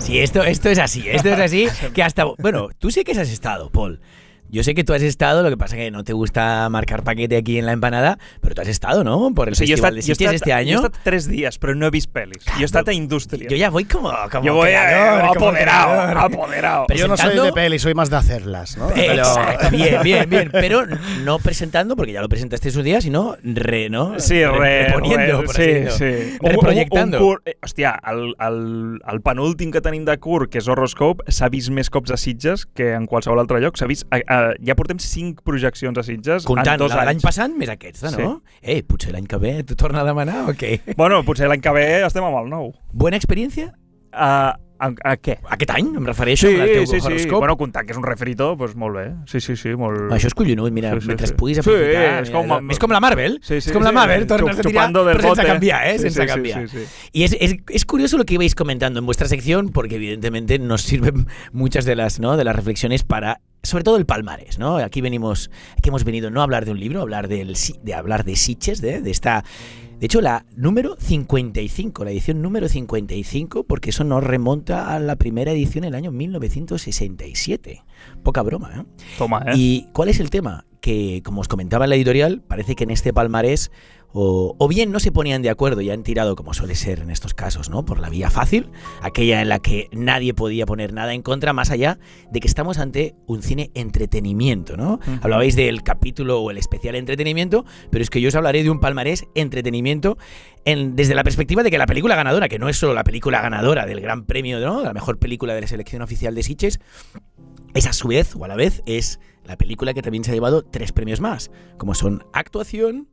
Sí, esto es así, que hasta... Bueno, tú sí que has estado, Paul. Yo sé que tú has estado, lo que pasa es que no te gusta marcar paquete aquí en la empanada, però tu has estado, ¿no? Por el Festival de Sitges este año. Yo he estat 3 días, pero no he vist pelis. Yo he estat a indústria. Yo ya voy como yo voy creador, apoderado. Pero yo no soy de pelis, soy más de hacerlas, ¿no? Exacto, bien. Pero no presentando, porque ya lo presentaste esos días, sino ¿no? Sí, reponiendo, por así decirlo. Sí. Reproyectando. Hòstia, el penúltim que tenim de curt, que és Horoscope, s'ha vist més cops a Sitges que en qualsevol altre lloc. S'ha vist... ja portem 5 projeccions a Sitges comptant en 2 anys. L'any passat més aquesta, no? Sí. Potser l'any que ve t'ho torna a demanar o què? Bueno, potser l'any que ve estem amb el nou. Buena experiència? A què? Aquest any, em refereixo al teu horoscop. Sí. Bueno, comptant que és un referito, doncs molt bé. Sí, molt... Això és collonut, mira, mentre puguis aprofitar. És com la Marvel. És com la Marvel, tornes a tirar, pero sense cambiar, sense cambiar. Sí. Y es curioso lo que ibais comentando en vuestra sección, porque evidentemente nos sirven muchas de las reflexiones para, sobre todo el palmarés, ¿no? Aquí hemos venido no a hablar de un libro, a hablar de Sitges, de esta... De hecho, la número 55, la edición número 55, porque eso nos remonta a la primera edición en el año 1967. Poca broma, ¿eh? Toma, ¿eh? ¿Y cuál es el tema? Que, como os comentaba en la editorial, parece que en este palmarés o bien no se ponían de acuerdo y han tirado, como suele ser en estos casos, ¿no? Por la vía fácil, aquella en la que nadie podía poner nada en contra, más allá de que estamos ante un cine entretenimiento, ¿no? Uh-huh. Hablabais del capítulo o el especial entretenimiento, pero es que yo os hablaré de un palmarés entretenimiento desde la perspectiva de que la película ganadora, que no es solo la película ganadora del gran premio, ¿no? La mejor película de la selección oficial de Sitges, es a su vez, o a la vez, es la película que también se ha llevado 3 premios más, como son actuación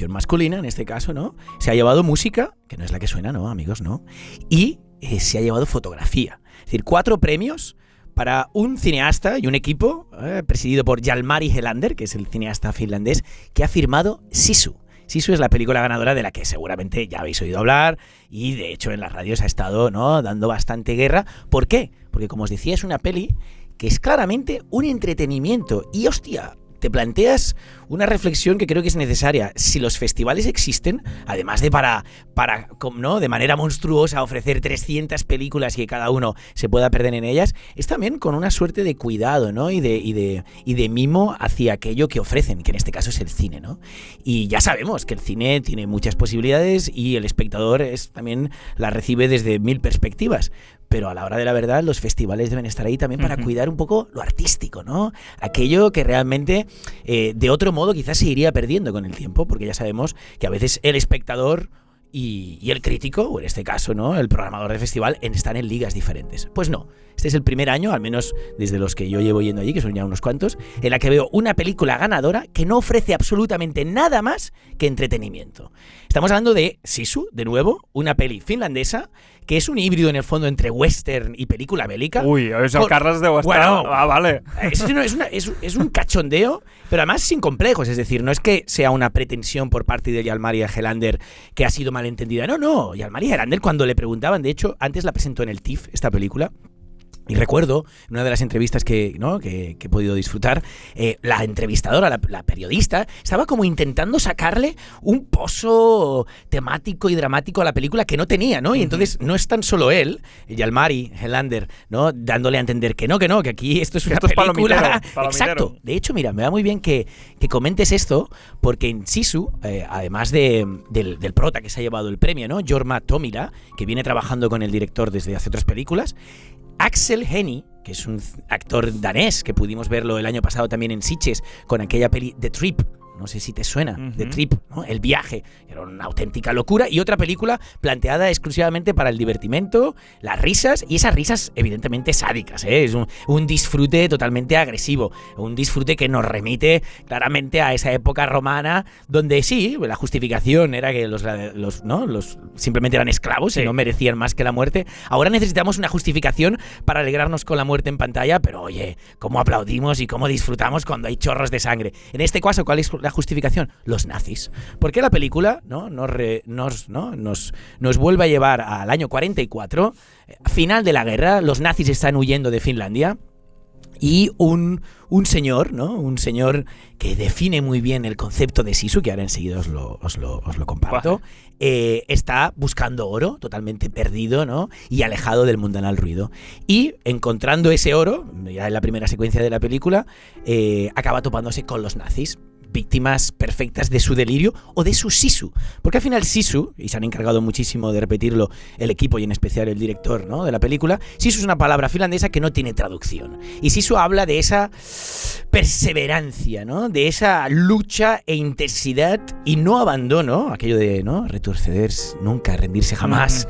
masculina en este caso, ¿no? Se ha llevado música, que no es la que suena, ¿no, amigos? No. Y se ha llevado fotografía. Es decir, 4 premios para un cineasta y un equipo presidido por Jalmari Helander, que es el cineasta finlandés, que ha firmado Sisu. Sisu es la película ganadora de la que seguramente ya habéis oído hablar y de hecho en las radios ha estado, ¿no?, dando bastante guerra. ¿Por qué? Porque, como os decía, es una peli que es claramente un entretenimiento. Y hostia, te planteas una reflexión que creo que es necesaria. Si los festivales existen, además de para ¿no?, de manera monstruosa ofrecer 300 películas y que cada uno se pueda perder en ellas, es también con una suerte de cuidado, ¿no?, y de mimo hacia aquello que ofrecen, que en este caso es el cine, ¿no? Y ya sabemos que el cine tiene muchas posibilidades y el espectador también la recibe desde 1000 perspectivas. Pero a la hora de la verdad, los festivales deben estar ahí también para cuidar un poco lo artístico, ¿no? Aquello que realmente, de otro modo, quizás se iría perdiendo con el tiempo, porque ya sabemos que a veces el espectador y el crítico, o en este caso, ¿no?, el programador del festival, están en ligas diferentes. Pues no. Este es el primer año, al menos desde los que yo llevo yendo allí, que son ya unos cuantos, en la que veo una película ganadora que no ofrece absolutamente nada más que entretenimiento. Estamos hablando de Sisu, de nuevo, una peli finlandesa, que es un híbrido en el fondo entre western y película bélica. Uy, es el Carras de western. Bueno, vale. Es un cachondeo, pero además sin complejos. Es decir, no es que sea una pretensión por parte de Jalmari Helander que ha sido malentendida. No. Jalmari Helander, cuando le preguntaban, de hecho, antes la presentó en el TIFF, esta película. Y recuerdo, en una de las entrevistas que he podido disfrutar, la entrevistadora, la periodista, estaba como intentando sacarle un pozo temático y dramático a la película que no tenía, ¿no? Y entonces no es tan solo él, Jalmari Helander, ¿no?, dándole a entender que que aquí esto es una película... Palomitero. Exacto. De hecho, mira, me va muy bien que comentes esto, porque en Sisu, además del prota que se ha llevado el premio, ¿no?, Jorma Tomila, que viene trabajando con el director desde hace otras películas, Axel Hennie, que es un actor danés que pudimos verlo el año pasado también en Sitges con aquella peli The Trip, no sé si te suena, The Trip, ¿no?, El viaje, era una auténtica locura, y otra película planteada exclusivamente para el divertimento, las risas, y esas risas evidentemente sádicas, ¿eh? Es un disfrute totalmente agresivo, un disfrute que nos remite claramente a esa época romana donde sí, la justificación era que los simplemente eran esclavos y no merecían más que la muerte. Ahora necesitamos una justificación para alegrarnos con la muerte en pantalla, pero oye, cómo aplaudimos y cómo disfrutamos cuando hay chorros de sangre. En este caso, ¿cuál es la justificación? Los nazis. Porque la película, ¿no?, nos vuelve a llevar al año 44, final de la guerra, los nazis están huyendo de Finlandia. y un señor, ¿no? Un señor que define muy bien el concepto de Sisu, que ahora enseguida os lo comparto, está buscando oro, totalmente perdido, ¿no? Y alejado del mundanal ruido. Y encontrando ese oro, ya en la primera secuencia de la película, acaba topándose con los nazis, víctimas perfectas de su delirio o de su sisu. Porque al final sisu, y se han encargado muchísimo de repetirlo el equipo y en especial el director, ¿no?, de la película, sisu es una palabra finlandesa que no tiene traducción. Y sisu habla de esa perseverancia, ¿no?, de esa lucha e intensidad y no abandono, aquello de, ¿no?, retroceder nunca, rendirse jamás,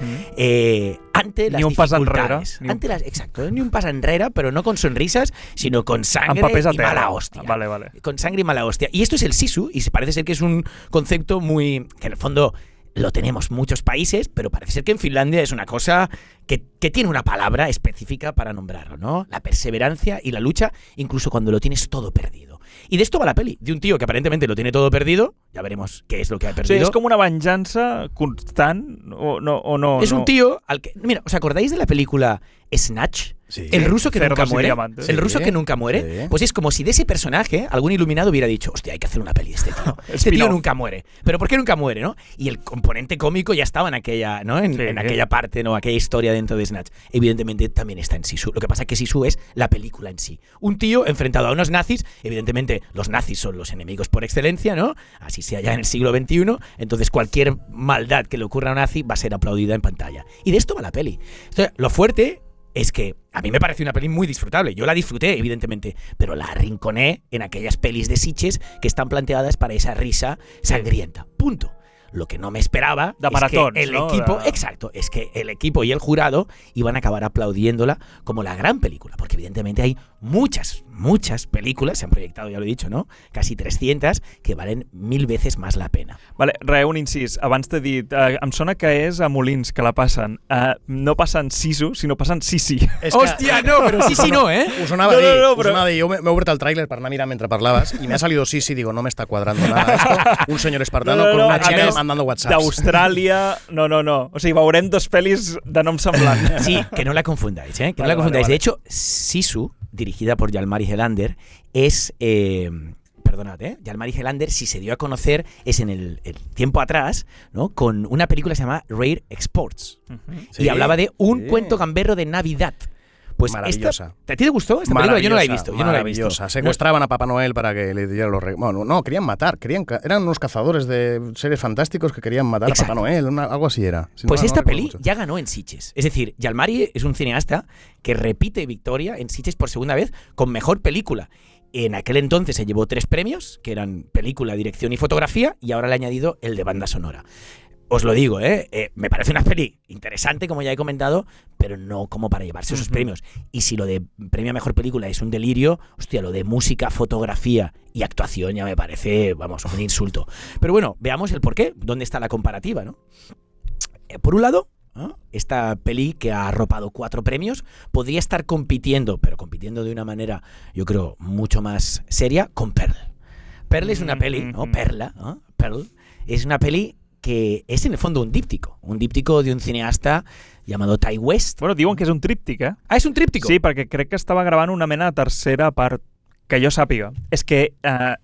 ante las ni un pas dificultades. enrere. Exacto, ni un pas enrere, pero no con sonrisas, sino con sangre y mala hostia. Vale. Con sangre y mala hostia. Y esto es el sisu, y parece ser que es un concepto muy... que en el fondo lo tenemos muchos países, pero parece ser que en Finlandia es una cosa que tiene una palabra específica para nombrarlo, ¿no? La perseverancia y la lucha, incluso cuando lo tienes todo perdido. Y de esto va la peli, de un tío que aparentemente lo tiene todo perdido, ya veremos qué es lo que ha perdido. Sí, es como una venjanza constant, o no. Es un tío al que... Mira, ¿os acordáis de la película Snatch? Sí. El ruso que Cerdos nunca y muere. diamantes. El ruso Sí. que nunca muere. Sí. Pues es como si de ese personaje algún iluminado hubiera dicho, hostia, hay que hacer una peli de este tío. Este tío Spin-off. nunca muere. ¿Pero por qué nunca muere, no? Y el componente cómico ya estaba en aquella, ¿no? En aquella parte, ¿no? Aquella historia dentro de Snatch. Evidentemente también está en Sisu. Lo que pasa es que Sisu es la película en sí. Un tío enfrentado a unos nazis. Evidentemente los nazis son los enemigos por excelencia, ¿no? Así sea ya en el siglo XXI. Entonces cualquier maldad que le ocurra a un nazi va a ser aplaudida en pantalla. Y de esto va la peli. Entonces, lo fuerte es que a mí me parece una peli muy disfrutable. Yo la disfruté, evidentemente, pero la arrinconé en aquellas pelis de Sitges que están planteadas para esa risa sangrienta. Punto. Lo que no me esperaba De es maratons, que el ¿no? equipo, exacto, es que el equipo y el jurado iban a acabar aplaudiéndola como la gran película, porque evidentemente hay muchas películas, se han proyectado, ya lo he dicho, ¿no? Casi 300, que valen 1000 veces más la pena. Vale, un incís. Abans t'he dit, em sona que és a Molins que la passen. No passen Sisu, sinó passen Sisi. És que- Hòstia, no, però sí, no, ¿eh? Us ho anava a dir, No, us ho però- anava a dir. Jo m'he obert el tràiler per anar a mirar mentre parlaves i me ha salido Sisi, digo, no me está cuadrando nada esto. Un señor espartano con una chica mandando WhatsApp. D'Austràlia, no. O sigui, veurem dos pel·lis de nom semblant. Sí, que no la confundáis, ¿eh? Que no Vale, la confundáis. vale. De hecho, Sisu, dirigida por Hjalmari Helander, es... perdonad, Hjalmari Helander, si se dio a conocer, es en el tiempo atrás, ¿no? Con una película que se llama Rare Exports. Sí, y hablaba de un sí. cuento gamberro de Navidad. Pues Maravillosa. ¿a ti te gustó esta película? Yo no la he visto. Maravillosa. Secuestraban a Papá Noel para que le diera los regalos. Bueno, no, querían matar. Eran unos cazadores de seres fantásticos que querían matar Exacto. a Papá Noel. Algo así era. Si Pues no esta recuerdo peli mucho. ya ganó en Sitges. Es decir, Hjalmari es un cineasta que repite victoria en Sitges por segunda vez con mejor película. En aquel entonces se llevó 3 premios, que eran película, dirección y fotografía, y ahora le ha añadido el de banda sonora. Os lo digo, me parece una peli interesante, como ya he comentado, pero no como para llevarse esos premios. Y si lo de premio a mejor película es un delirio, hostia, lo de música, fotografía y actuación ya me parece, vamos, un insulto. Pero bueno, veamos el porqué, dónde está la comparativa, ¿no? Por un lado, ¿no?, esta peli que ha arropado 4 premios podría estar compitiendo, pero compitiendo de una manera, yo creo, mucho más seria, con Pearl. Pearl es una peli, ¿no? Perla, ¿no? Pearl es una peli que es en el fondo un díptico de un cineasta llamado Ty West. Bueno, diuen que és un tríptic, eh? Ah, és un tríptico? Sí, perquè crec que estava gravant una mena de tercera part que jo sàpiga. És que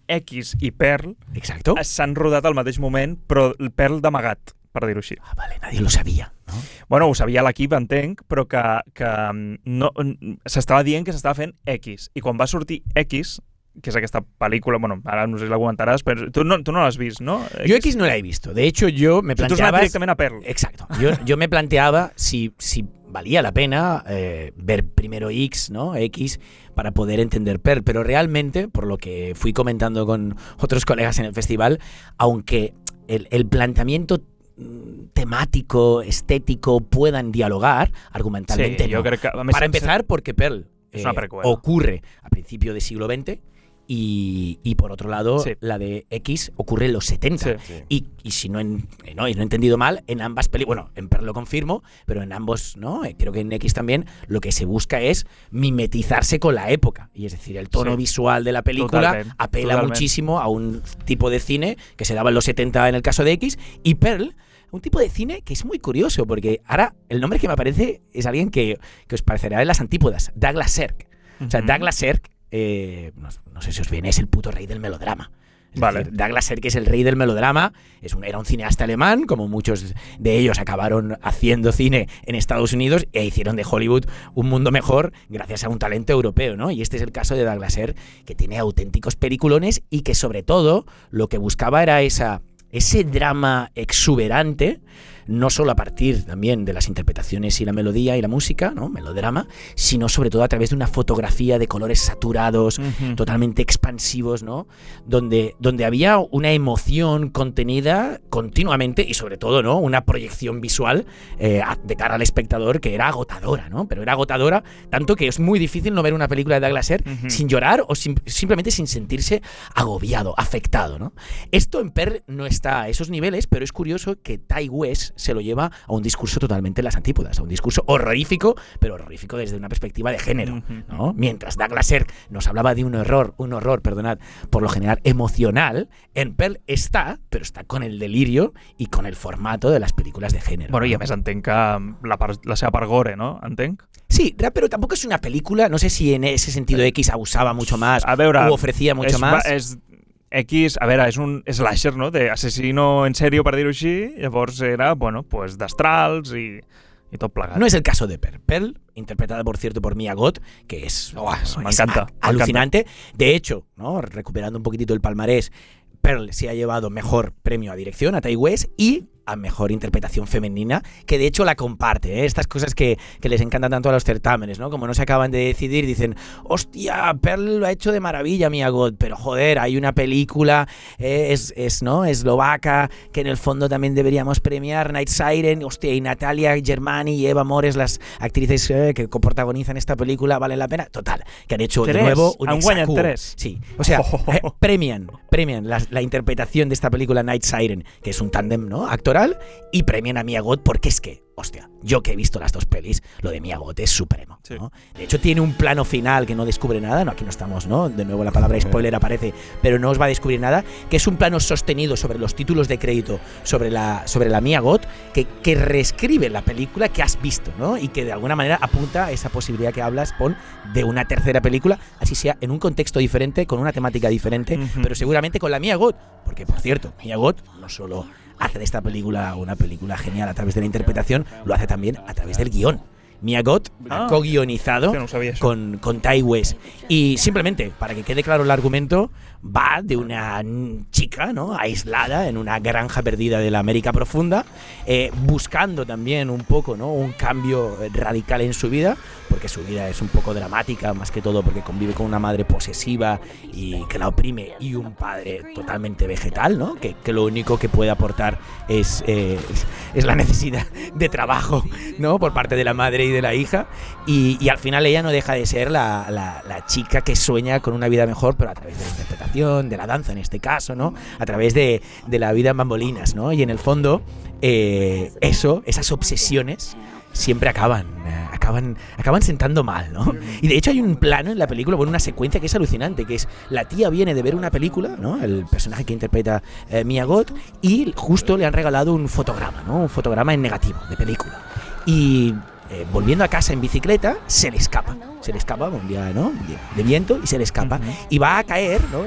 X i Pearl Exacto. s'han rodat al mateix moment, però el Pearl d'amagat, per dir-ho així. Ah, vale, nadie lo sabía, ¿no? Bueno, ho sabia l'equip, entenc, però que no, s'estava dient que s'estava fent X. I quan va sortir X, que és aquesta pel·lícula, bueno, ara no sé si la comentaràs, però tu no l'has vist, ¿no? Yo X no la he visto. De hecho, yo me Tu has anat planteaba... directament a Pearl. Exacto. Yo me planteaba si valía la pena ver primero X, ¿no? X, para poder entender Pearl. Pero realmente, por lo que fui comentando con otros colegas en el festival, aunque el planteamiento temático, estético, puedan dialogar, argumentalmente Sí, no. jo crec que... a més, Para empezar, porque Pearl Es una precuela. ocurre a principios del siglo XX y por otro lado, Sí. la de X ocurre en los 70. Sí. Y si no he entendido mal, en ambas películas, bueno, en Pearl lo confirmo, pero en ambos, ¿no? Creo que en X también, lo que se busca es mimetizarse con la época. Y es decir, el tono Sí. visual de la película apela Totalment. muchísimo a un tipo de cine que se daba en los 70 en el caso de X, y Pearl, un tipo de cine que es muy curioso, porque ahora el nombre que me aparece es alguien que os parecerá de las antípodas, Douglas Sirk. O sea, Douglas Sirk, no sé si os viene, es el puto rey del melodrama. Es decir, Douglas Sirk es el rey del melodrama, era un cineasta alemán, como muchos de ellos acabaron haciendo cine en Estados Unidos e hicieron de Hollywood un mundo mejor gracias a un talento europeo, ¿no? Y este es el caso de Douglas Sirk, que tiene auténticos peliculones y que sobre todo lo que buscaba era ese drama exuberante, no solo a partir también de las interpretaciones y la melodía y la música, ¿no? Melodrama, sino sobre todo a través de una fotografía de colores saturados, totalmente expansivos, ¿no? Donde había una emoción contenida continuamente y sobre todo, ¿no? Una proyección visual de cara al espectador que era agotadora, ¿no? Pero era agotadora tanto que es muy difícil no ver una película de Douglas Sirk sin llorar o simplemente sin sentirse agobiado, afectado, ¿no? Esto en Pearl no está a esos niveles, pero es curioso que Ti West se lo lleva a un discurso totalmente en las antípodas, a un discurso horrorífico, pero horrorífico desde una perspectiva de género, ¿no? Mientras Douglas Sirk nos hablaba de un horror, por lo general emocional, en Pearl pero está con el delirio y con el formato de las películas de género. Bueno, i a més entenc que la seva part gore, no? Entenc? Sí, pero tampoco es una película, no sé si en ese sentido X abusaba mucho más o ofrecía mucho más. X, a veure, és un slasher, no? D'assassino en sèrio, per dir-ho així, llavors era, bueno, pues d'astrals i tot plegat. No es el caso de Pearl. Pearl, interpretada, por cierto, por Mia Goth, que es alucinante. De hecho, ¿no? Recuperando un poquitito el palmarés, Pearl se ha llevado mejor premio a dirección a Ti West y a mejor interpretación femenina, que de hecho la comparte, ¿eh? Estas cosas que les encantan tanto a los certámenes, ¿no? Como no se acaban de decidir, dicen, hostia, Pearl lo ha hecho de maravilla, Mia Goth, pero joder, hay una película ¿no? eslovaca que en el fondo también deberíamos premiar, Night Siren, hostia, y Natalia Germani y Eva Mores, las actrices que coprotagonizan esta película, ¿valen la pena? Total, que han hecho de nuevo un guanyat 3. Sí, o sea, premian la interpretación de esta película Night Siren, que es un tándem, ¿no? Actoral, y premian a Mia Goth porque es que, hostia, yo que he visto las dos pelis, lo de Mia Goth es supremo, ¿no? De hecho tiene un plano final que no descubre nada, no, aquí no estamos, ¿no? De nuevo la palabra spoiler aparece, pero no os va a descubrir nada, que es un plano sostenido sobre los títulos de crédito, sobre la Mia Goth, que reescribe la película que has visto, ¿no? Y que de alguna manera apunta a esa posibilidad que hablas, de una tercera película, así sea en un contexto diferente, con una temática diferente, pero seguramente con la Mia Goth, porque por cierto, Mia Goth no solo hace de esta película una película genial a través de la interpretación, lo hace también a través del guión. Mia Goth ha co-guionizado con Ti West. Y simplemente, para que quede claro el argumento, va de una chica, ¿no? Aislada en una granja perdida de la América profunda, buscando también un poco, ¿no? Un cambio radical en su vida, porque su vida es un poco dramática, más que todo porque convive con una madre posesiva y que la oprime, y un padre totalmente vegetal, ¿no? Que lo único que puede aportar es la necesidad de trabajo, ¿no? Por parte de la madre y de la hija, y al final ella no deja de ser la chica que sueña con una vida mejor, pero a través de la interpretación, de la danza en este caso, ¿no? A través de la vida en bambolinas, ¿no? Y en el fondo, esas obsesiones siempre acaban sentando mal, ¿no? Y de hecho hay un plano en la película, una secuencia que es alucinante, que es la tía viene de ver una película, ¿no? El personaje que interpreta Mia Goth, y justo le han regalado un fotograma, ¿no? Un fotograma en negativo de película. Y volviendo a casa en bicicleta, se le escapa un día, ¿no? de viento, y se le escapa, y va a caer, ¿no?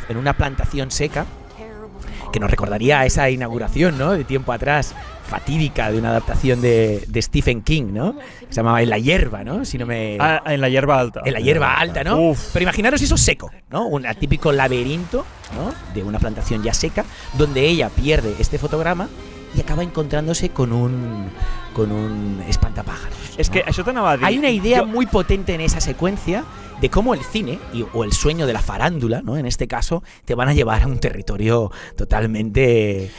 en una plantación seca, que nos recordaría a esa inauguración, ¿no? De tiempo atrás, fatídica, de una adaptación de Stephen King, ¿no? Se llamaba En la hierba, ¿no? Si no me... En la hierba alta. En la hierba alta, ¿no? Uf. Pero imaginaros eso seco, ¿no? Un típico laberinto, ¿no? De una plantación ya seca, donde ella pierde este fotograma y acaba encontrándose con un espantapájaros, ¿no? Es que això t'anava a dir. Hay una idea muy potente en esa secuencia de cómo el cine o el sueño de la farándula, ¿no? En este caso, te van a llevar a un territorio totalmente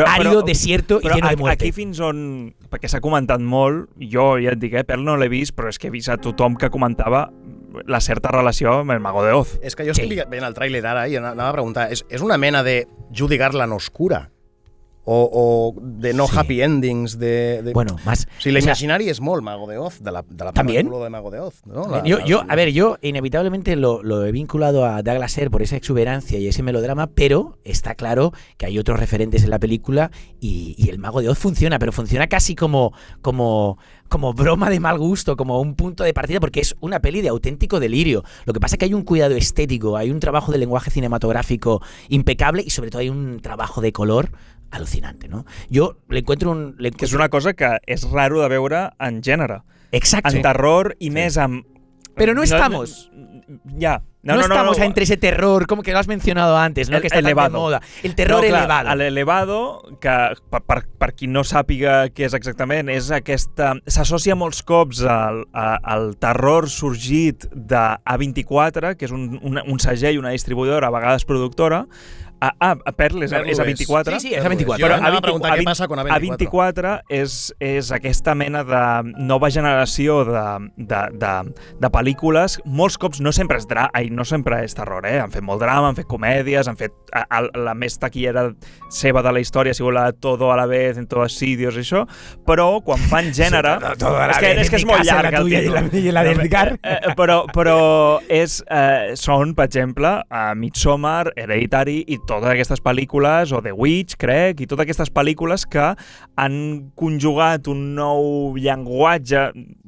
árido, desierto i lleno de muerte. Aquí fins on... Perquè s'ha comentat molt, jo ja et dic, Pearl no l'he vist, però és que he vist a tothom que comentava la certa relació amb el Mago de Oz. És que jo estic veient el tràiler ara i anava a preguntar, és una mena de Judy Garland oscura? o de no Sí. happy endings, de... Bueno, más... O sigui, o sea, l'imaginari és molt Mago de Oz, de la ¿También? pel·lícula de Mago de Oz, ¿no? Yo inevitablemente lo he vinculado a Douglas Sirk por esa exuberancia y ese melodrama, pero está claro que hay otros referentes en la película y el Mago de Oz funciona, pero funciona casi como broma de mal gusto, como un punto de partida, porque es una peli de auténtico delirio. Lo que pasa es que hay un cuidado estético, hay un trabajo de lenguaje cinematográfico impecable y sobre todo hay un trabajo de color alucinante, ¿no? Yo le encuentro Que és una cosa que és raro de veure en gènere. Exacto. En terror i més amb... Pero no estamos. Ja. No estamos entre ese terror, como que lo has mencionado antes, ¿no? Que está tan de moda. El terror elevado. L'elevado, que per qui no sàpiga què és exactament, és aquesta... S'associa molts cops al terror sorgit de A24, que és un segell, una distribuïdora, a vegades productora. Perl és A24. Sí, és A24. Jo anava a preguntar què passa con A24. A24 és aquesta mena de nova generació de pel·lícules. Molts cops no sempre és terror, Han fet molt drama, han fet comèdies, han fet la més taquillera seva de la història, ha sigut la de Todo a la vez, en todos sitios i això, però quan fan gènere... És que és molt llarg el títol. I la d'Edgar. Però són, per exemple, Midsommar, Hereditary i totes aquestes pel·lícules, o The Witch, crec, i totes aquestes pel·lícules que han conjugat un nou llenguatge,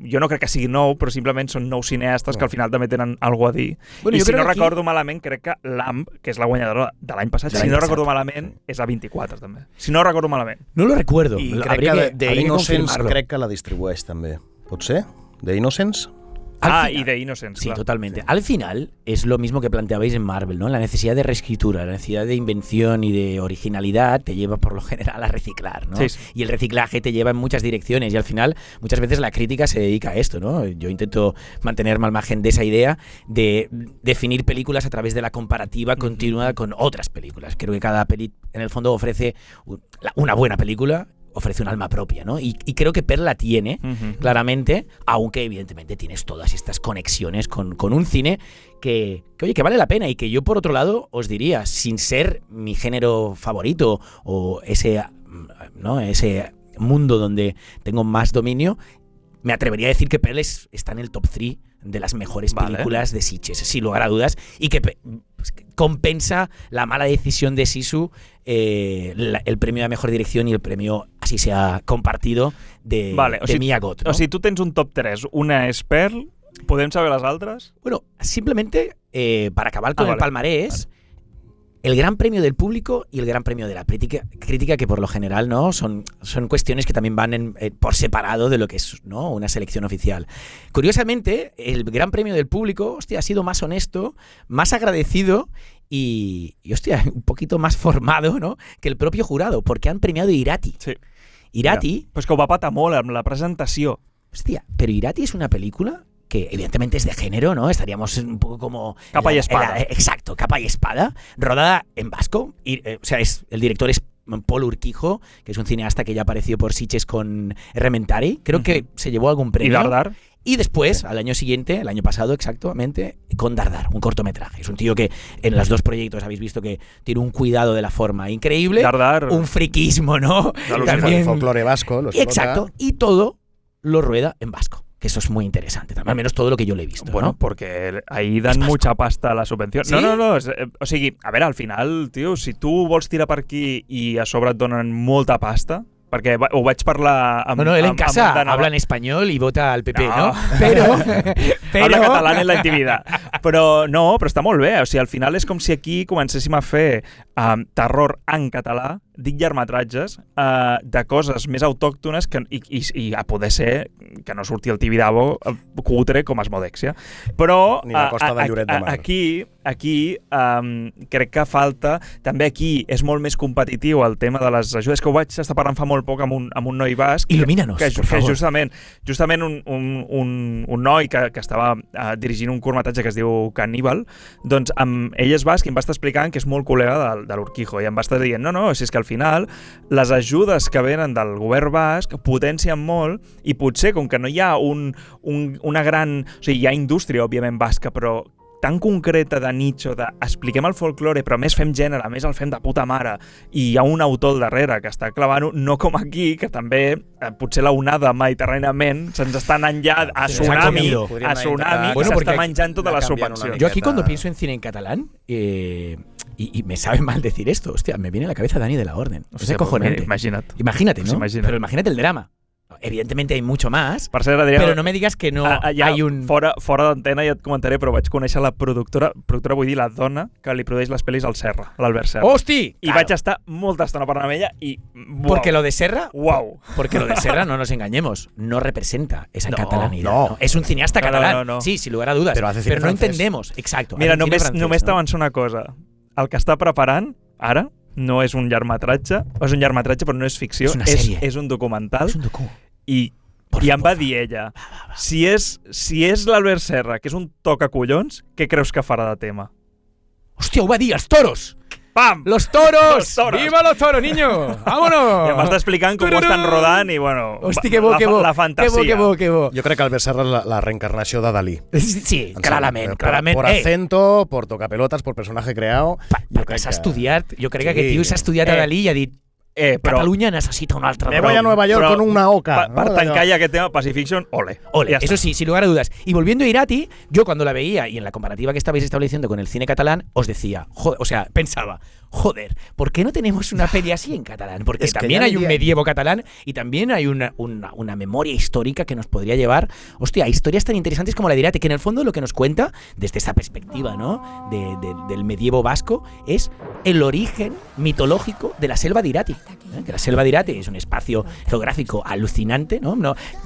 jo no crec que sigui nou, però simplement són nous cineastes que al final també tenen alguna a dir. Bueno, I si no recordo malament, crec que Lamb, que és la guanyadora de l'any passat, si no recordo malament, és A24 també. Si no recordo malament. No lo recuerdo. I crec que The Innocents crec que la distribueix també. Pot ser? The Innocents? Y de Innocence. Sí, claro. totalmente. Al final es lo mismo que planteabais en Marvel, ¿no? La necesidad de reescritura, la necesidad de invención y de originalidad te lleva por lo general a reciclar, ¿no? Sí, sí. Y el reciclaje te lleva en muchas direcciones y al final muchas veces la crítica se dedica a esto, ¿no? Yo intento mantenerme al margen de esa idea de definir películas a través de la comparativa continua con otras películas. Creo que cada peli en el fondo ofrece una buena película, ofrece un alma propia, ¿no? Y creo que Pearl la tiene, claramente, aunque evidentemente tienes todas estas conexiones con un cine que vale la pena y que yo, por otro lado, os diría, sin ser mi género favorito o ese mundo donde tengo más dominio, me atrevería a decir que Pearl está en el top 3 de las mejores películas de Sitges, sin lugar a dudas, y que compensa la mala decisión de Sisu, el premio a mejor dirección y el premio, así sea compartido, de Mia Goth, ¿no? O sigui, tu tens un top 3, una és Pearl, podem saber les altres? Bueno, simplemente, para acabar con el palmarés, el gran premio del público y el gran premio de la crítica, que por lo general no son cuestiones que también van por separado de lo que es, ¿no?, una selección oficial. Curiosamente, el gran premio del público, ha sido más honesto, más agradecido y un poquito más formado, ¿no?, que el propio jurado, porque han premiado Irati. Sí. Irati... Pues que ho va patar molt amb la presentació. Pero Irati es una película que evidentemente es de género, ¿no? Estaríamos un poco como... Capa y espada. Exacto, capa y espada, rodada en vasco. El director es Pol Urquijo, que es un cineasta que ya apareció por Sitges con Errementari. Creo que se llevó algún premio. Y Dardar. Y después, al año siguiente, el año pasado exactamente, con Dardar, un cortometraje. Es un tío que en los dos proyectos habéis visto que tiene un cuidado de la forma increíble. Dardar. Un friquismo, ¿no? También folclore vasco. Exacto. Y todo lo rueda en vasco. Que eso es muy interesante, al menos todo lo que yo le he visto. Bueno, ¿no? porque ahí dan mucha pasta a la subvenció. ¿Sí? No. O sigui, a veure, al final, tio, si tu vols tirar per aquí i a sobre et donen molta pasta, perquè ho vaig parlar amb... Bueno, él en casa habla en español y vota al PP, ¿no? Pero... Habla català en la intimidad. Però està molt bé. O sigui, al final és com si aquí comencéssim a fer terror en català, dic llargmetratges, de coses més autòctones i a poder ser que no surti el Tibidabo cutre com Asmodèxia. Però ni la Costa de Lloret de Mar. Aquí crec que falta... També aquí és molt més competitiu el tema de les ajudes, que ho vaig estar parlant fa molt poc amb un noi basc. Il·lumínanos, por favor. Justament un noi que estava dirigint un curtmetratge que es diu Caníbal, doncs ell és basc i em va estar explicant que és molt col·lega de l'Urquijo i em va estar dient, no, si és que al final les ajudes que venen del govern basc potencien molt i potser com que no hi ha una gran... O sigui, hi ha indústria, òbviament, basca, però tan concreta de nicho, de expliquem el folklore, però a més fem gènere, a més el fem de puta mare, i hi ha un autor al darrere que està clavant-ho, no com aquí, que també potser la onada mediterràniament se'ns està anant ja a tsunami, Bueno, que porque s'està menjant totes les subvencions. Yo aquí cuando pienso en cine en catalán, y me sabe mal decir esto, hostia, me viene a la cabeza Dani de la Orden. Hostia, Es acojonante. Imagínate, ¿no? imagina't. Pero imagínate el drama. Evidentemente hay mucho más, Per cert, Adrià, pero no me digas que no hay un... Fora d'antena ja et comentaré, però vaig conèixer la productora vull dir la dona que li produeix les pel·lis al Serra, a l'Albert Serra. ¡Hosti! I vaig estar molta estona parlant amb ella i... Wow. Porque lo de Serra... Wow. Porque lo de Serra, no nos engañemos, no representa esa No, catalanidad. no. Es un cineasta catalán, no. Sí, sin lugar a dudas. Pero hace cine no francés. entendemos, exacto. Mira, hace cine només francés, ¿no? t'avanço una cosa. El que està preparant ara no és un llargmetratge, és un llargmetratge però no és ficció, És una sèrie. és un documental. Es un docu. I em va dir ella, si és l'Albert Serra, que és un tocacollons, què creus que farà de tema? ¡Hostia, ho va dir, els toros! Pam! ¡Los toros! Los toros. ¡Viva los toros, niño! ¡Vámonos! I em vas explicant com ho estan rodant i, bueno, Hosti, que bo, que bo. la fantasia. Que bo, que bo. Jo crec que Albert Serra és la reencarnació de Dalí. Sí, clarament, Por, clarament. por acento, por tocapelotas, por personaje creado. Perquè s'ha estudiat, jo crec que Sí. aquest tio s'ha estudiat a Dalí i ha dit Però Catalunya necessita un altre Me voy a Nueva York con una oca. per tancar ja aquest tema, Pacifiction, ole. Ole, Ya eso está. sí, sin lugar a dudas. Y volviendo a Irati, yo cuando la veía y en la comparativa que estabais estableciendo con el cine catalán, os decía, pensaba, joder, ¿por qué no tenemos una peli así en catalán? Porque Es que también ya hay un diría- medievo catalán y también hay una memoria histórica que nos podría llevar, hostia, a historias tan interesantes como la de Irati, que en el fondo lo que nos cuenta, desde esa perspectiva, ¿no? Del medievo vasco, es el origen mitológico de la selva de Irati. Que la selva de Irati es un espacio geográfico alucinante, ¿no?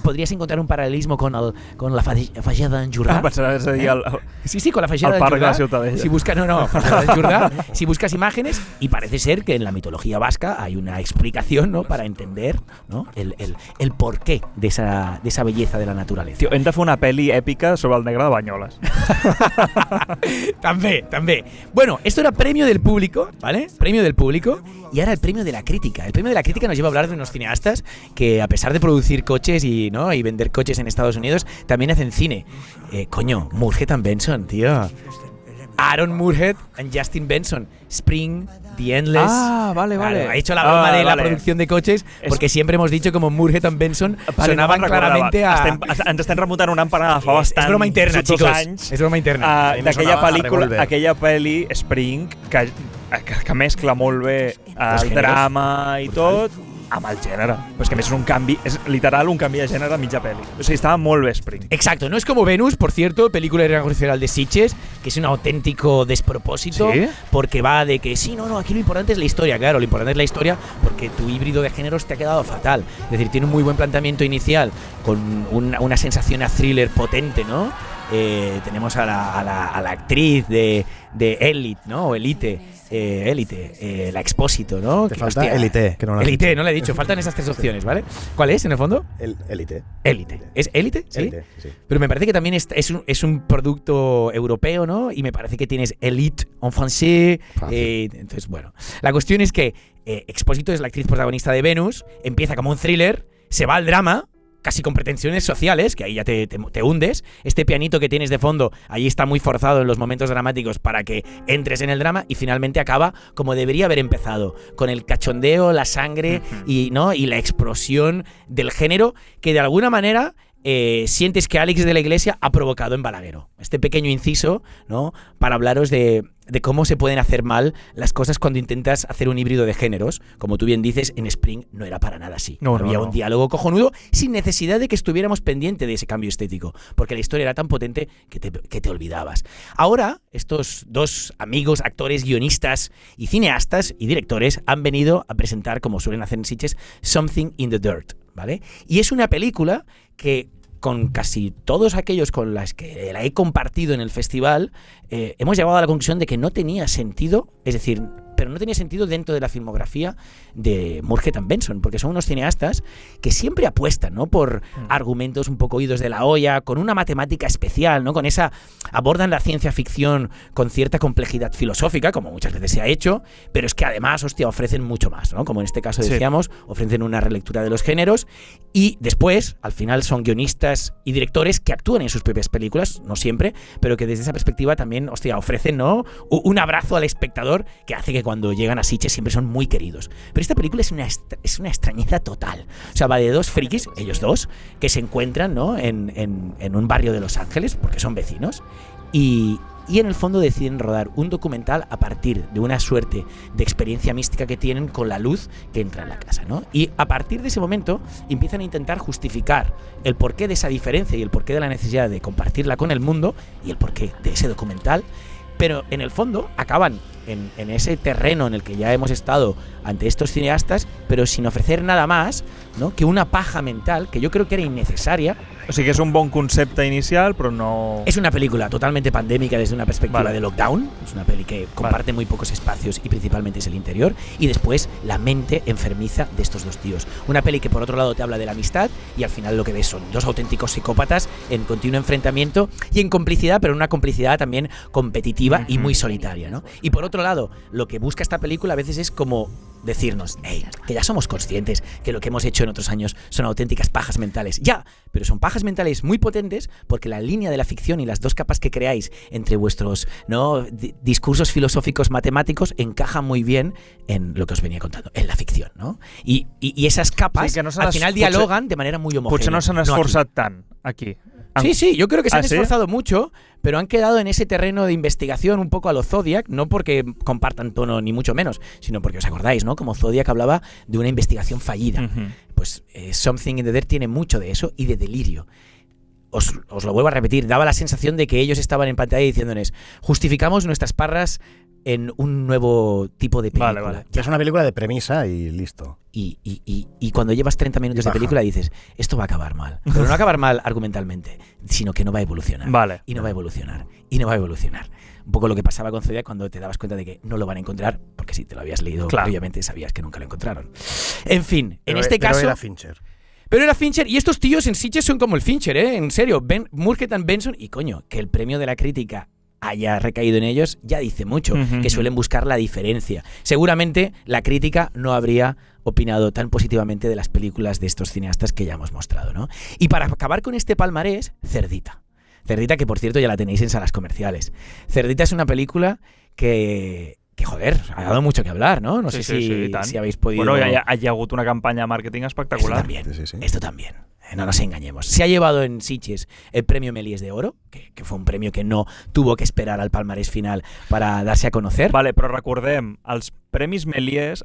Podrías encontrar un paralelismo con la Falleda en Jordà. Pensava a dir Sí, con la Falleda el de parc de la Jordà. Ciutadella. Si buscas, Falleda de Jordà, si buscas imágenes, y parece ser que en la mitología vasca hay una explicación, ¿no? Para entender, ¿no? el porqué de esa belleza de la naturaleza. Tio, hem de fer una pel·li èpica sobre el negre de Banyoles. También. Bueno, esto era premio del público, ¿vale? Premio del público. Y ahora el premio de la crítica. El premio de la crítica nos lleva a hablar de unos cineastas que, a pesar de producir coches y vender coches en Estados Unidos, también hacen cine. Coño, Murhead and Benson, tío. Aaron Murhead and Justin Benson. Spring, The Endless. Vale. Claro, ha hecho la broma de la producción de coches, porque siempre hemos dicho como Murhead and Benson sonaban claramente a... Ens estem remuntant un any per anar fa bastant... És broma interna, tots chicos. anys, És broma interna. A mi me d'aquella sonava pel·lícula, Revolver. aquella pel·li Spring, que mescla molt bé el géneros. drama i tot, amb el gènere. Però és que a més és un canvi, és literal un canvi de gènere a mitja pel·li. O sigui, estava molt bé Spring. Exacto, no es como Venus, por cierto, película internacional de Sitges, que es un auténtico despropósito, ¿Sí? porque va de que sí, no, aquí lo importante es la historia, claro, lo importante es la historia porque tu híbrido de géneros te ha quedado fatal. Es decir, tiene un muy buen planteamiento inicial, con una sensación a thriller potente, ¿no? Tenemos a la actriz de Elite, ¿no? O Elite. La Expósito, ¿no? Te falta Elite, que no lo has Elite, no le he dicho, faltan esas tres opciones, ¿vale? ¿Cuál es, en el fondo? El Elite. Élite. ¿Es Élite? ¿Sí? Elite, sí. Pero me parece que también es un producto europeo, ¿no? Y me parece que tienes Elite en francés. Entonces, bueno. La cuestión es que Expósito es la actriz protagonista de Venus, empieza como un thriller, se va al drama, casi con pretensiones sociales, que ahí ya te hundes. Este pianito que tienes de fondo, ahí está muy forzado en los momentos dramáticos para que entres en el drama y finalmente acaba como debería haber empezado, con el cachondeo, la sangre y la explosión del género que de alguna manera sientes que Alex de la Iglesia ha provocado en Balaguero. Este pequeño inciso, ¿no? Para hablaros de cómo se pueden hacer mal las cosas cuando intentas hacer un híbrido de géneros. Como tú bien dices, en Spring no era para nada así. Había un diálogo cojonudo sin necesidad de que estuviéramos pendientes de ese cambio estético, porque la historia era tan potente que te olvidabas. Ahora, estos dos amigos, actores, guionistas y cineastas y directores han venido a presentar, como suelen hacer en Sitges, Something in the Dirt, ¿vale? Y es una película que, con casi todos aquellos con las que la he compartido en el festival, hemos llegado a la conclusión de que no tenía sentido, es decir, pero no tenía sentido dentro de la filmografía de Murgetan Benson, porque son unos cineastas que siempre apuestan, ¿no?, por argumentos un poco oídos de la olla, con una matemática especial, ¿no?, con esa, abordan la ciencia ficción con cierta complejidad filosófica, como muchas veces se ha hecho, pero es que además, hostia, ofrecen mucho más, ¿no?, como en este caso decíamos, ofrecen una relectura de los géneros y después, al final, son guionistas y directores que actúan en sus propias películas, no siempre, pero que desde esa perspectiva también, hostia, ofrecen, ¿no?, un abrazo al espectador que hace que cuando llegan a Sitges siempre son muy queridos. Pero esta película es una extrañeza total. O sea, va de dos frikis, ellos dos, que se encuentran, ¿no?, en un barrio de Los Ángeles, porque son vecinos, y en el fondo deciden rodar un documental a partir de una suerte de experiencia mística que tienen con la luz que entra en la casa, ¿no? Y a partir de ese momento empiezan a intentar justificar el porqué de esa diferencia y el porqué de la necesidad de compartirla con el mundo y el porqué de ese documental, pero en el fondo acaban en ese terreno en el que ya hemos estado ante estos cineastas, pero sin ofrecer nada más, ¿no?, que una paja mental que yo creo que era innecesaria. O sigui que és un bon concepte inicial, però no... Es una película totalmente pandémica desde una perspectiva de lockdown. Es una peli que comparte muy pocos espacios y principalmente es el interior. Y después la mente enfermiza de estos dos tíos. Una peli que por otro lado te habla de la amistad y al final lo que ves son dos auténticos psicópatas en continuo enfrentamiento y en complicidad, pero una complicidad también competitiva y muy solitaria, ¿no? Y por otro lado, lo que busca esta película a veces es como decirnos, hey, que ya somos conscientes que lo que hemos hecho en otros años son auténticas pajas mentales. Ya, pero son pajas mentales muy potentes porque la línea de la ficción y las dos capas que creáis entre vuestros, ¿no?, discursos filosóficos matemáticos encajan muy bien en lo que os venía contando, en la ficción, ¿no? Y esas capas sí, que no al final dialogan de manera muy homogénea. Potser no s'han esforçat tant aquí. Sí, yo creo que se han esforzado mucho, pero han quedado en ese terreno de investigación un poco a lo Zodiac, no porque compartan tono ni mucho menos, sino porque os acordáis, ¿no?, como Zodiac hablaba de una investigación fallida. Pues Something in the Dirt tiene mucho de eso y de delirio. Os lo vuelvo a repetir, daba la sensación de que ellos estaban en pantalla diciéndoles, justificamos nuestras parras en un nuevo tipo de película. Vale. Es una película de premisa y listo. Y cuando llevas 30 minutos de película dices, esto va a acabar mal. Pero no va a acabar mal argumentalmente, sino que no va a evolucionar. Y no va a evolucionar. Y no va a evolucionar. Un poco lo que pasaba con Zodiac cuando te dabas cuenta de que no lo van a encontrar, porque si te lo habías leído, obviamente sabías que nunca lo encontraron. En fin, en este caso... Pero era Fincher. Pero era Fincher, y estos tíos en Sitges son como el Fincher, ¿eh? En serio, Murgetan Benson, y coño, que el premio de la crítica haya recaído en ellos, ya dice mucho, que suelen buscar la diferencia. Seguramente la crítica no habría opinado tan positivamente de las películas de estos cineastas que ya hemos mostrado, ¿no? Y para acabar con este palmarés, Cerdita. Cerdita, que por cierto ya la tenéis en salas comerciales. Cerdita es una película que joder, ha dado mucho que hablar, ¿no? No sé si habéis podido... Bueno, hi ha hagut una campanya de marketing espectacular. Esto también. No nos engañemos. Se ha llevado en Sitges el premio Méliès de Oro, que fue un premio que no tuvo que esperar al palmarès final para darse a conocer. Vale, però recordem, els premis Méliès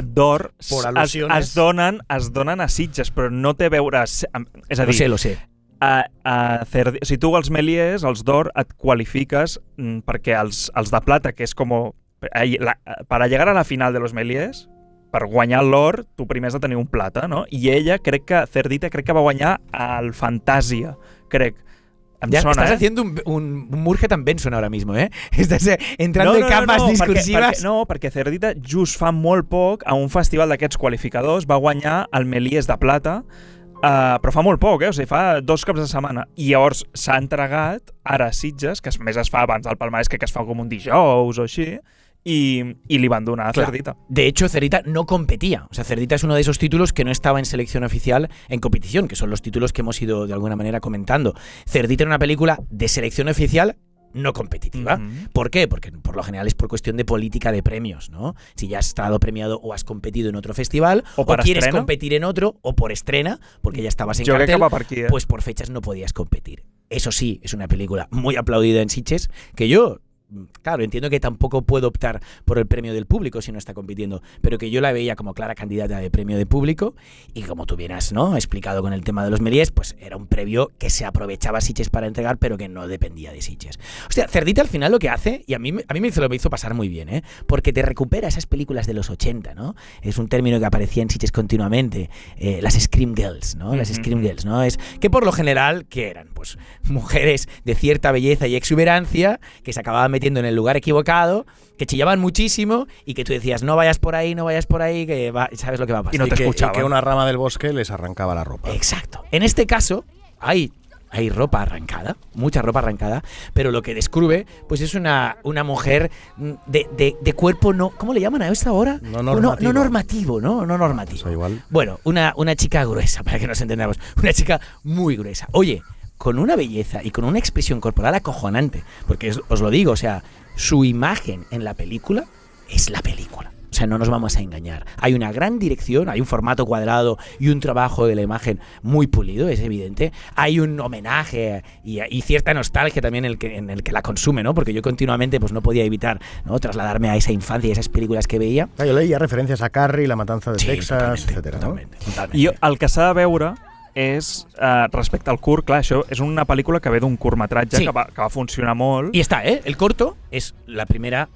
d'or es donen a Sitges, però no té a veure... És a dir, lo sé. Si tu els Méliès, els d'or, et qualifiques perquè els de plata, que és com... Para llegar a la final de los Méliès, per guanyar l'or, tu primer has de tenir un plata, no? I ella, Cerdita, crec que va guanyar el Fantàsia, crec. Estás haciendo un Murgetan Benson ahora mismo, ¿eh? Estás entrando en capas discursivas. Perquè Cerdita just fa molt poc a un festival d'aquests qualificadors va guanyar el Méliès de plata, però fa molt poc, o sigui, fa 2 cops de setmana. I llavors s'ha entregat ara a Sitges, que més es fa abans del palmarès, que es fa com un dijous o així, y le van a donar a Cerdita. De hecho, Cerdita no competía. O sea, Cerdita es uno de esos títulos que no estaba en selección oficial en competición, que son los títulos que hemos ido de alguna manera comentando. Cerdita era una película de selección oficial no competitiva. ¿Por qué? Porque por lo general es por cuestión de política de premios, ¿no? Si ya has estado premiado o has competido en otro festival, o quieres competir en otro, o por estrena, porque ya estabas en cartel, pues por fechas no podías competir. Eso sí, es una película muy aplaudida en Sitges, que yo... Claro, entiendo que tampoco puedo optar por el premio del público si no está compitiendo, pero que yo la veía como clara candidata de premio de público y como tú bien has, ¿no?, explicado con el tema de los Méliès, pues era un premio que se aprovechaba Sitges para entregar, pero que no dependía de Sitges. Hostia, Cerdita al final lo que hace, y a mí me hizo pasar muy bien, ¿eh?, porque te recupera esas películas de los 80, ¿no? Es un término que aparecía en Sitges continuamente, las Scream Girls, ¿no? Las Scream Girls, ¿no? Es que por lo general, ¿qué eran? Pues mujeres de cierta belleza y exuberancia que se acababan metiendo metiendo en el lugar equivocado, que chillaban muchísimo y que tú decías, no vayas por ahí, que sabes lo que va a pasar. Y no te escuchaban. Y que una rama del bosque les arrancaba la ropa. Exacto. En este caso, hay ropa arrancada, mucha ropa arrancada, pero lo que descubre pues es una mujer de cuerpo no... ¿Cómo le llaman a esta hora? No normativo. No normativo. O sea, igual. Bueno, una chica gruesa, para que nos entendamos. Una chica muy gruesa. Oye, con una belleza y con una expresión corporal acojonante, porque os lo digo, o sea, su imagen en la película es la película. O sea, no nos vamos a engañar. Hay una gran dirección, hay un formato cuadrado y un trabajo de la imagen muy pulido, es evidente. Hay un homenaje y cierta nostalgia también en el que la consume, ¿no? Porque yo continuamente pues no podía evitar, ¿no?, trasladarme a esa infancia y esas películas que veía. Yo leía referencias a Carrie, La matanza de Texas, etcétera, ¿no? Totalmente. I el que s'ha de veure és, respecte al curt, clar, això és una pel·lícula que ve d'un curtmetratge Sí. que va funcionar molt. Y está, ¿eh? El corto es la primera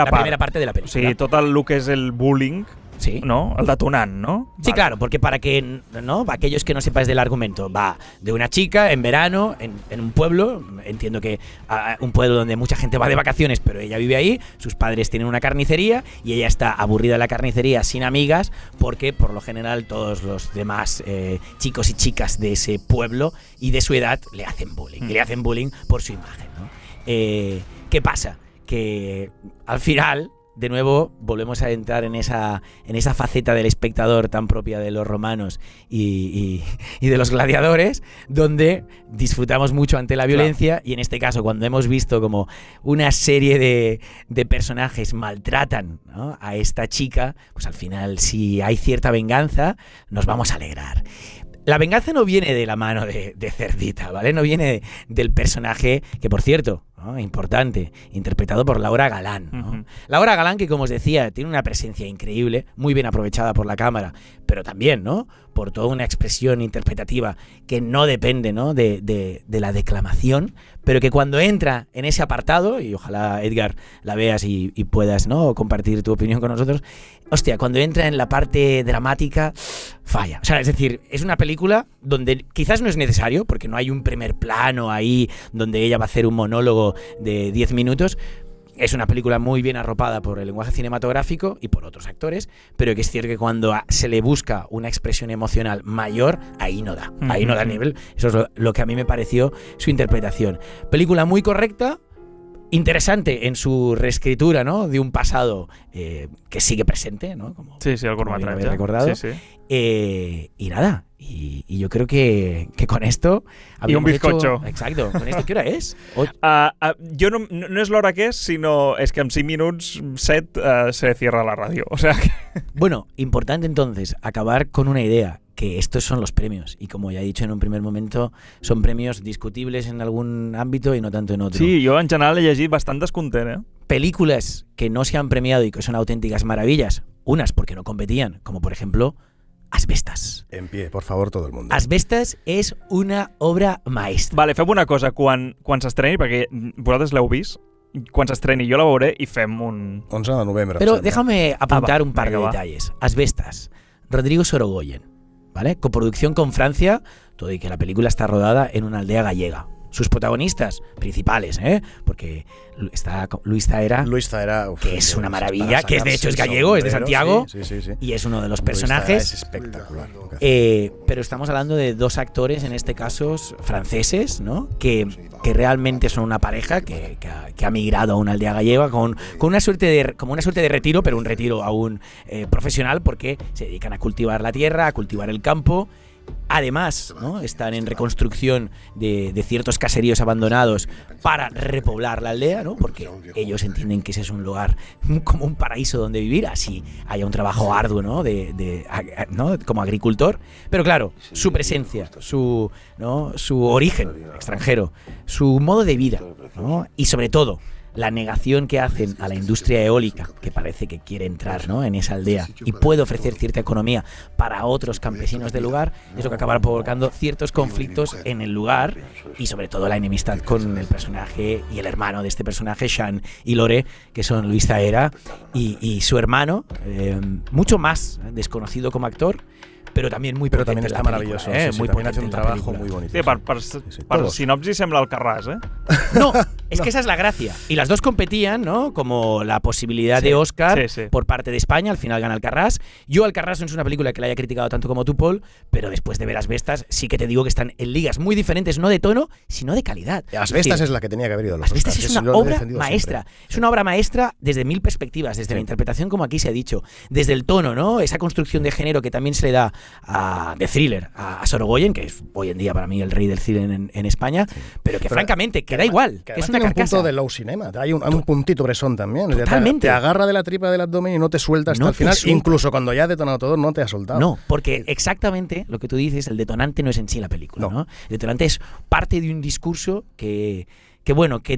parte de la película. O sigui, tot el que és el bullying, Sí. no? El detonant, no? Sí, claro, porque para que, ¿no?, aquellos que no sepáis del argumento, va de una chica en verano en un pueblo, entiendo que un pueblo donde mucha gente va de vacaciones, pero ella vive ahí, sus padres tienen una carnicería y ella está aburrida en la carnicería sin amigas porque por lo general todos los demás chicos y chicas de ese pueblo y de su edad le hacen bullying, y le hacen bullying por su imagen, ¿no? ¿Qué pasa? Que al final... De nuevo, volvemos a entrar en esa faceta del espectador tan propia de los romanos y de los gladiadores, donde disfrutamos mucho ante la violencia, y en este caso, cuando hemos visto como una serie de personajes maltratan, ¿no?, a esta chica, pues al final, si hay cierta venganza, nos vamos a alegrar. La venganza no viene de la mano de Cerdita, ¿vale? No viene del personaje que, por cierto, ¿no?, importante, interpretado por Laura Galán, ¿no? Uh-huh. Laura Galán, que, como os decía, tiene una presencia increíble, muy bien aprovechada por la cámara, pero también, ¿no?, por toda una expresión interpretativa que no depende, ¿no?, de la declamación, pero que cuando entra en ese apartado, y ojalá, Edgar, la veas y puedas, ¿no?, compartir tu opinión con nosotros, hostia, cuando entra en la parte dramática, falla. O sea, es decir, es una película donde quizás no es necesario, porque no hay un primer plano ahí donde ella va a hacer un monólogo de 10 minutos. Es una película muy bien arropada por el lenguaje cinematográfico y por otros actores, pero que es cierto que cuando se le busca una expresión emocional mayor, ahí no da el nivel. Eso es lo que a mí me pareció su interpretación. Película muy correcta, interesante en su reescritura, ¿no?, de un pasado que sigue presente, ¿no? Como, sí, el como bien curtmetratge. habéis recordado. Sí. Y nada, y yo creo que con esto... Y un bizcocho. Exacto. ¿Con esto qué hora es? Jo no és l'hora que és, sinó és que en 5 minuts, 7, se cierra la ràdio. O sea que... Bueno, importante entonces acabar con una idea, que estos son los premios, y como ya he dicho en un primer momento, son premios discutibles en algún ámbito y no tanto en otro. Sí, jo en general he llegit bastant descontent, eh? Películas que no se han premiado y que son auténticas maravillas, unas porque no competían, como por ejemplo Asbestas. En pie, por favor, todo el mundo. Asbestas és una obra maestra. Vale, fem una cosa, quan s'estreni, perquè vosaltres l'heu vist, quan s'estreni jo la veuré i fem un... 11 de novembre. Pero déjame apuntar un par de venga, detalles. Asbestas, Rodrigo Sorogoyen, ¿vale? Coproducción con Francia, todo y que la película está rodada en una aldea gallega. Sus protagonistas principales, porque está Luis Zaera, que es una maravilla, que de hecho es gallego, es de Santiago, sí. y es uno de los Luis personajes. Zaera es espectacular. Pero estamos hablando de dos actores, en este caso franceses, ¿no?, que realmente son una pareja que ha migrado a una aldea gallega con una suerte de retiro, pero un retiro aún profesional, porque se dedican a cultivar la tierra, a cultivar el campo. Además, ¿no?, están en reconstrucción de ciertos caseríos abandonados para repoblar la aldea, ¿no?, porque ellos entienden que ese es un lugar como un paraíso donde vivir, así haya un trabajo arduo, ¿no?, ¿no?, como agricultor. Pero claro, su presencia, su origen extranjero, su modo de vida, ¿no?, y sobre todo la negación que hacen a la industria eólica, que parece que quiere entrar, ¿no?, en esa aldea y puede ofrecer cierta economía para otros campesinos del lugar, es lo que acaba provocando ciertos conflictos en el lugar y sobre todo la enemistad con el personaje y el hermano de este personaje, Sean y Lore, que son Luis Zaera y su hermano, mucho más desconocido como actor, pero también muy potente. Pero también está maravilloso. Sí, muy también hace un trabajo muy bonito. Sí, per sinopsi sembla el Carràs, eh? No, Es que esa es la gracia. Y las dos competían, ¿no? Como la posibilidad de Oscar por parte de España. Al final gana Alcarràs. Yo, Alcarràs no es una película que la haya criticado tanto como tú, Paul, pero después de ver Asbestas, sí que te digo que están en ligas muy diferentes, no de tono, sino de calidad. Asbestas es la que tenía que haber ido a los Asbestas Oscars. es una obra maestra. Siempre. Es una obra maestra desde 1000 perspectivas, desde la interpretación, como aquí se ha dicho, desde el tono, ¿no? Esa construcción de género que también se le da de thriller a Sorogoyen, que es hoy en día para mí el rey del thriller en España, pero que francamente queda igual, que es una carcasa. Un punto de low cinema, hay un puntito Bresson también. Totalmente. Te agarra de la tripa del abdomen y no te suelta hasta el final, incluso cuando ya ha detonado todo, no te ha soltado. No, porque exactamente lo que tú dices, el detonante no es en sí la película, ¿no? El detonante es parte de un discurso que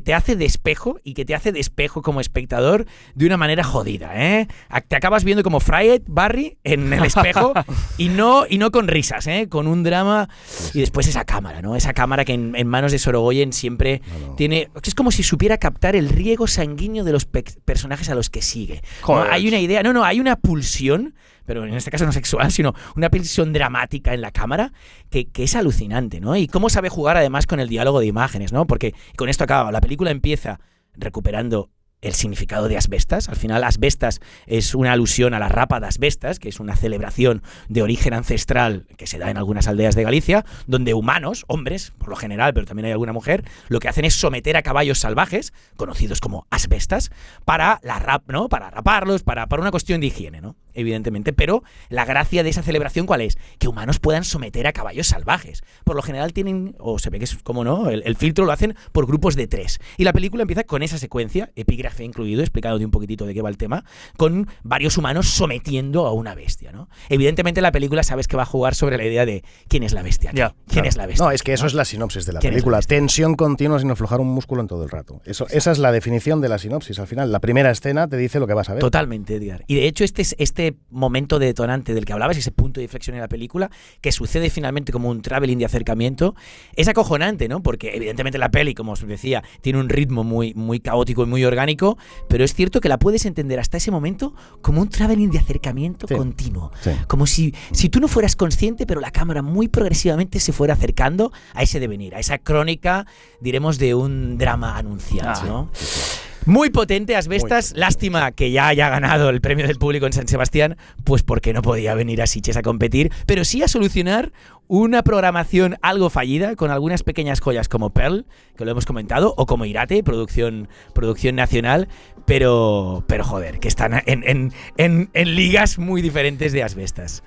te hace de espejo y que te hace de espejo como espectador de una manera jodida, ¿eh? Te acabas viendo como Fried Barry en el espejo y no con risas, ¿eh? Con un drama y después esa cámara, ¿no? Esa cámara que en manos de Sorogoyen siempre tiene... Es como si supiera captar el riego sanguíneo de los personajes a los que sigue. ¿No? Hay una idea, hay una pulsión, pero en este caso no sexual, sino una pulsión dramática en la cámara que es alucinante, ¿no? Y cómo sabe jugar además con el diálogo de imágenes, ¿no? Porque con esto acaba, la película empieza recuperando el significado de Asbestas. Al final, Asbestas es una alusión a la rapa de Asbestas, que es una celebración de origen ancestral que se da en algunas aldeas de Galicia, donde humanos, hombres, por lo general, pero también hay alguna mujer, lo que hacen es someter a caballos salvajes, conocidos como Asbestas, para para raparlos, para una cuestión de higiene, ¿no? Evidentemente, pero la gracia de esa celebración, ¿cuál es? Que humanos puedan someter a caballos salvajes. Por lo general tienen, o se ve que es como no, el filtro lo hacen por grupos de 3. Y la película empieza con esa secuencia, epígrafe incluido, explicándote un poquitito de qué va el tema, con varios humanos sometiendo a una bestia, ¿no? Evidentemente la película sabes que va a jugar sobre la idea de quién es la bestia aquí. ¿Quién es la bestia? No, es que eso es la sinopsis de la película. Tensión continua sin aflojar un músculo en todo el rato. Esa es la definición de la sinopsis. Al final, la primera escena te dice lo que vas a ver. Totalmente, Edgar. Y de hecho este momento de detonante del que hablabas, ese punto de inflexión en la película, que sucede finalmente como un traveling de acercamiento, es acojonante, ¿no? Porque evidentemente la peli, como os decía, tiene un ritmo muy, muy caótico y muy orgánico, pero es cierto que la puedes entender hasta ese momento como un traveling de acercamiento continuo. Sí. Como si tú no fueras consciente, pero la cámara muy progresivamente se fuera acercando a ese devenir, a esa crónica, diremos, de un drama anunciado, ¿no? Sí. Muy potente, Asbestas. Lástima que ya haya ganado el premio del público en San Sebastián, pues porque no podía venir a Sitges a competir, pero sí a solucionar una programación algo fallida con algunas pequeñas joyas como Pearl, que lo hemos comentado, o como Irate, producción nacional, pero joder, que están en ligas muy diferentes de Asbestas.